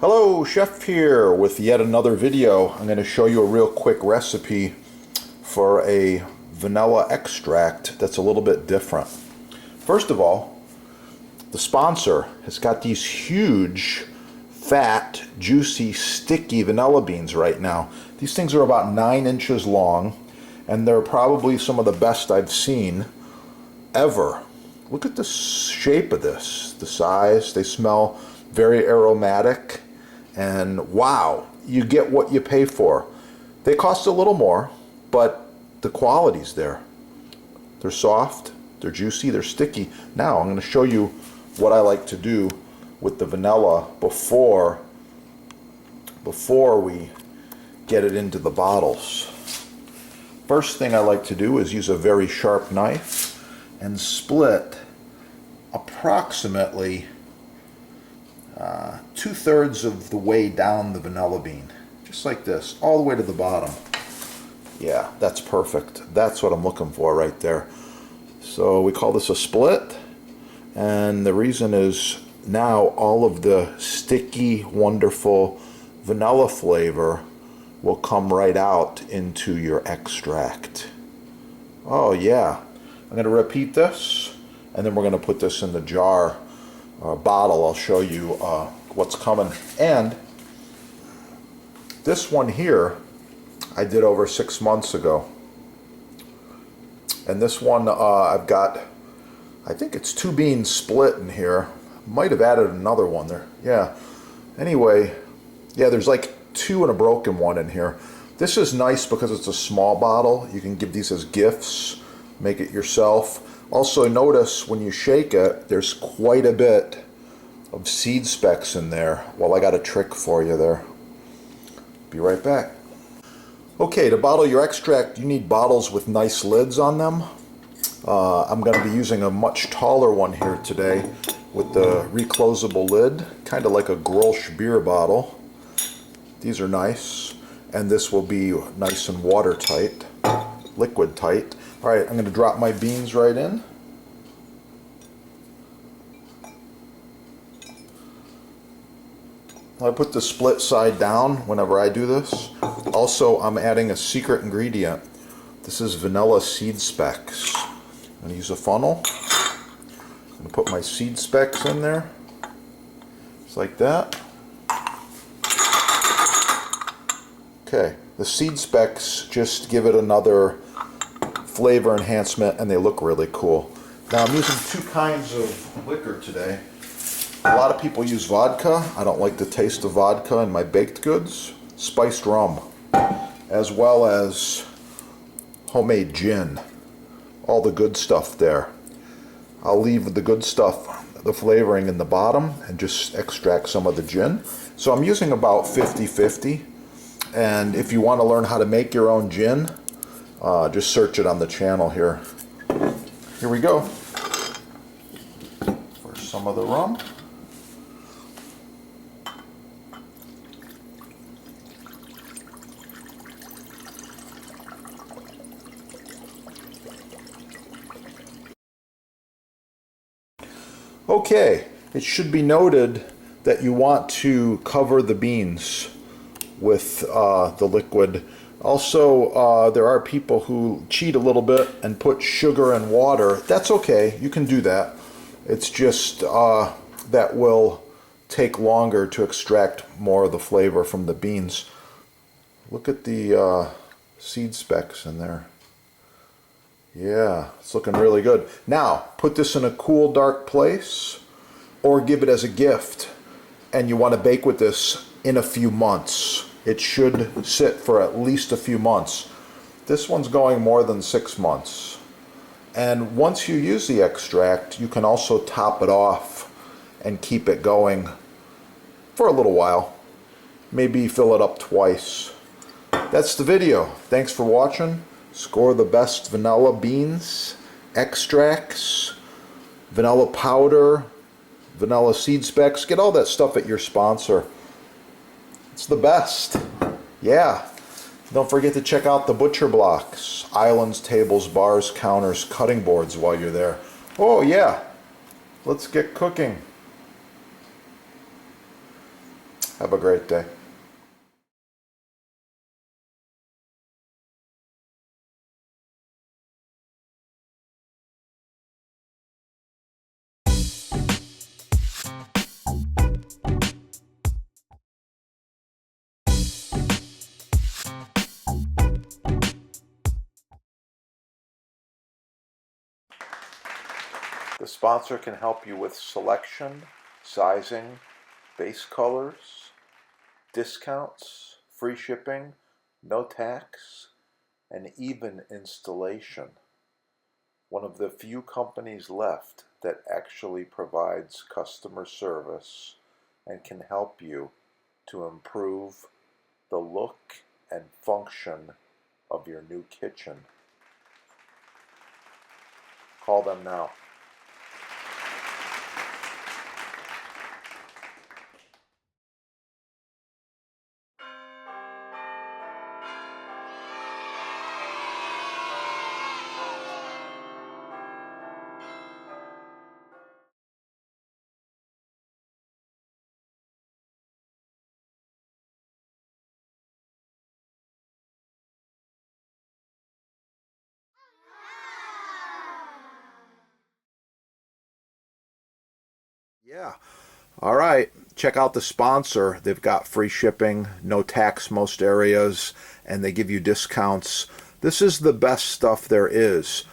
Hello, Chef here with yet another video. I'm going to show you a real quick recipe for a vanilla extract that's a little bit different. First of all, the sponsor has got these huge, fat, juicy, sticky vanilla beans right now. These things are about 9 inches long, and they're probably some of the best I've seen ever. Look at the shape of this, the size. They smell very aromatic. And wow, you get what you pay for. They cost a little more, but the quality's there. They're soft, they're juicy, they're sticky. Now I'm going to show you what I like to do with the vanilla before we get it into the bottles. First thing I like to do is use a very sharp knife and split approximately 2/3 of the way down the vanilla bean, just like this, all the way to the bottom. Yeah, that's perfect. That's what I'm looking for right there. So we call this a split, and the reason is now all of the sticky, wonderful vanilla flavor will come right out into your extract. Oh yeah. I'm going to repeat this, and then we're going to put this in the jar. Bottle. I'll show you what's coming. And this one here I did over 6 months ago, and this one I've got, I think it's 2 beans split in here. Might have added another one there. Yeah, anyway, yeah, there's like 2 and a broken one in here. This is nice because it's a small bottle. You can give these as gifts, make it yourself. Also notice when you shake it, there's quite a bit of seed specks in there. Well, I got a trick for you there. Be right back. Okay, to bottle your extract, you need bottles with nice lids on them. I'm going to be using a much taller one here today with the reclosable lid, kind of like a Grolsch beer bottle. These are nice, and this will be nice and watertight, liquid tight. Alright, I'm going to drop my beans right in. I put the split side down whenever I do this. Also, I'm adding a secret ingredient. This is vanilla seed specks. I'm going to use a funnel. I'm going to put my seed specks in there, just like that. Okay, the seed specks just give it another flavor enhancement, and they look really cool. Now I'm using 2 kinds of liquor today. A lot of people use vodka. I don't like the taste of vodka in my baked goods. Spiced rum, as well as homemade gin. All the good stuff there. I'll leave the good stuff, the flavoring, in the bottom and just extract some of the gin. So I'm using about 50-50. And if you want to learn how to make your own gin, just search it on the channel here. Here we go. For some of the rum. Okay, it should be noted that you want to cover the beans with the liquid. Also, there are people who cheat a little bit and put sugar and water. That's okay, you can do that. It's just that will take longer to extract more of the flavor from the beans. Look at the seed specks in there. Yeah, it's looking really good. Now, put this in a cool, dark place, or give it as a gift. And you want to bake with this in a few months. It should sit for at least a few months. This one's going more than 6 months. And once you use the extract, you can also top it off and keep it going for a little while. Maybe fill it up twice. That's the video. Thanks for watching. Score the best vanilla beans, extracts, vanilla powder, vanilla seed specks. Get all that stuff at your sponsor. It's the best. Yeah. Don't forget to check out the butcher blocks, islands, tables, bars, counters, cutting boards while you're there. Oh yeah. Let's get cooking. Have a great day. The sponsor can help you with selection, sizing, base colors, discounts, free shipping, no tax, and even installation. One of the few companies left that actually provides customer service and can help you to improve the look and function of your new kitchen. Call them now. Yeah. All right. Check out the sponsor. They've got free shipping, no tax most areas, and they give you discounts. This is the best stuff there is.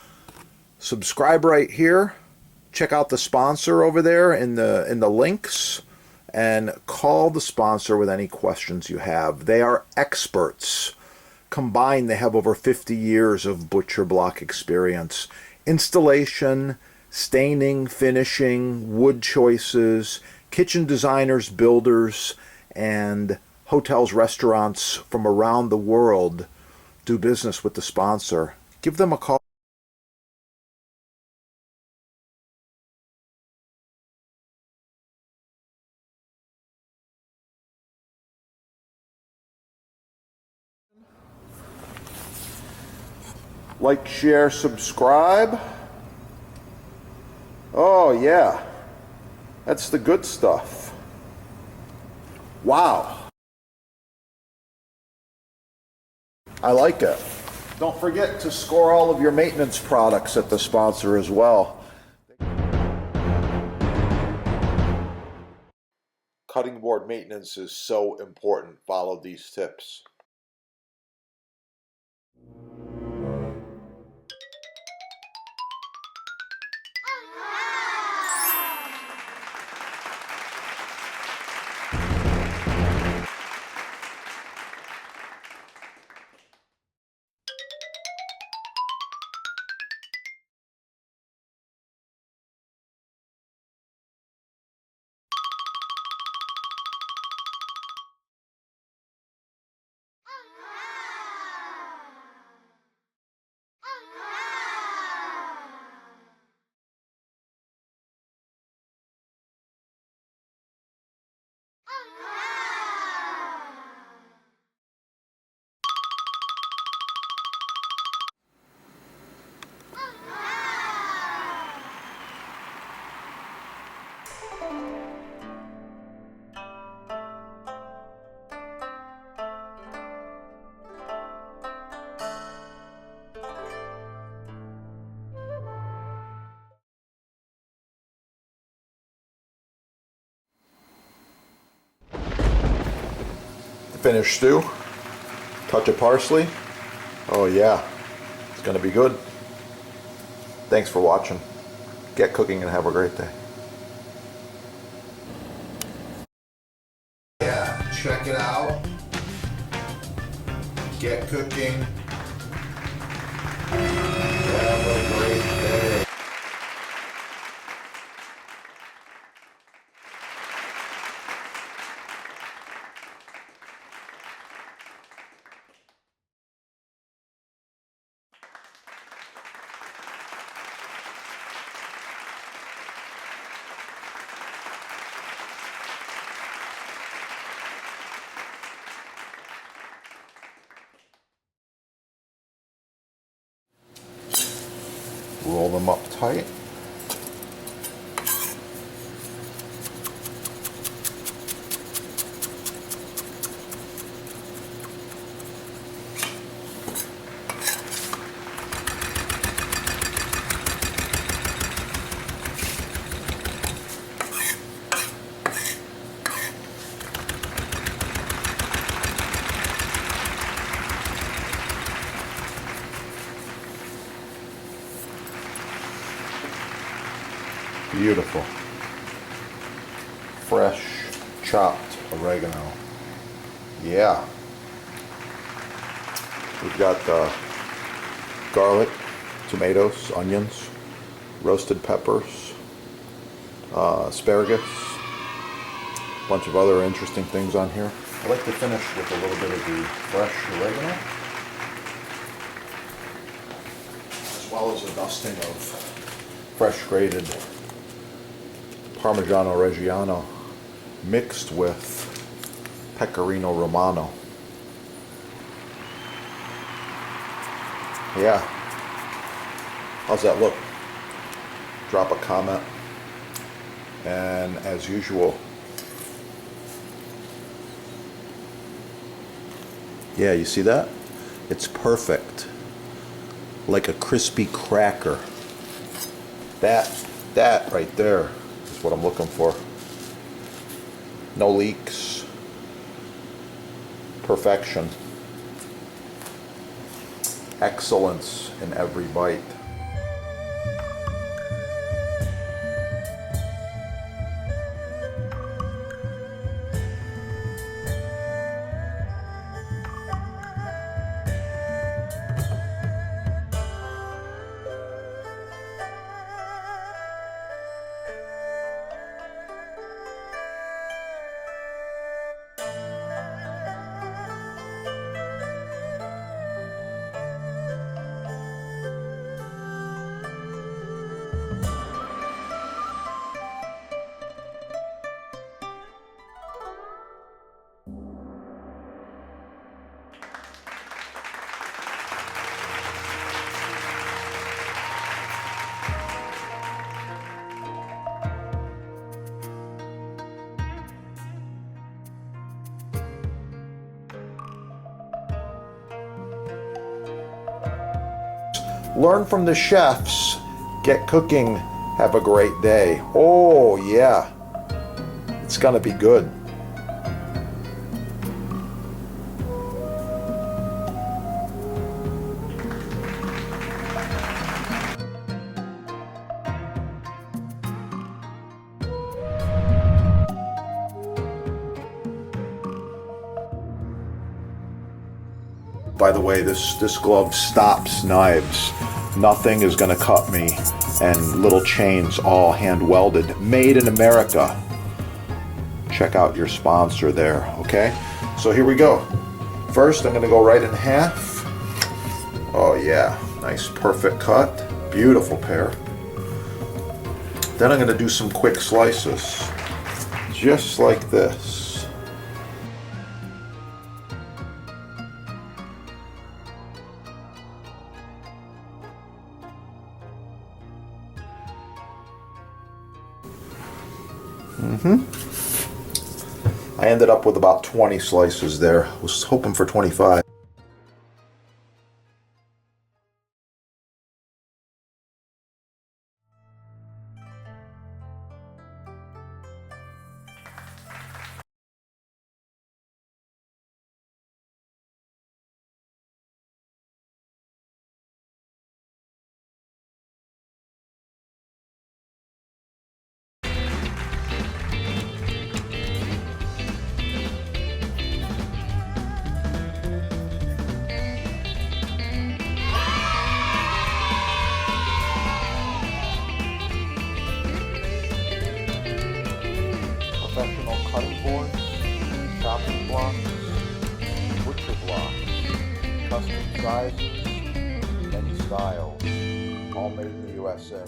Subscribe right here. Check out the sponsor over there in the links, and call the sponsor with any questions you have. They are experts. Combined, they have over 50 years of butcher block experience. Installation, staining, finishing, wood choices, kitchen designers, builders, and hotels, restaurants from around the world do business with the sponsor. Give them a call. Like, share, subscribe. Oh yeah, that's the good stuff. Wow. I like it. Don't forget to score all of your maintenance products at the sponsor as well. Cutting board maintenance is so important. Follow these tips. Finished stew. Touch of parsley. Oh yeah, it's gonna be good. Thanks for watching. Get cooking and have a great day. Yeah, check it out. Get cooking. Have a great day. Roll them up tight. Beautiful. Fresh chopped oregano. Yeah. We've got garlic, tomatoes, onions, roasted peppers, asparagus, a bunch of other interesting things on here. I like to finish with a little bit of the fresh oregano, as well as a dusting of fresh grated Parmigiano Reggiano mixed with Pecorino Romano. Yeah. How's that look? Drop a comment. And as usual, yeah, you see that? It's perfect. Like a crispy cracker. That right there is what I'm looking for. No leaks. Perfection. Excellence in every bite. Learn from the chefs. Get cooking. Have a great day. Oh, yeah. It's gonna be good. By the way, this glove stops knives. Nothing is going to cut me. And little chains, all hand welded. Made in America. Check out your sponsor there, okay? So here we go. First, I'm going to go right in half. Oh yeah, nice perfect cut. Beautiful pear. Then I'm going to do some quick slices. Just like this. I ended up with about 20 slices there. I was hoping for 25. Professional cutting boards, chopping blocks, butcher blocks, custom sizes, many styles, all made in the USA.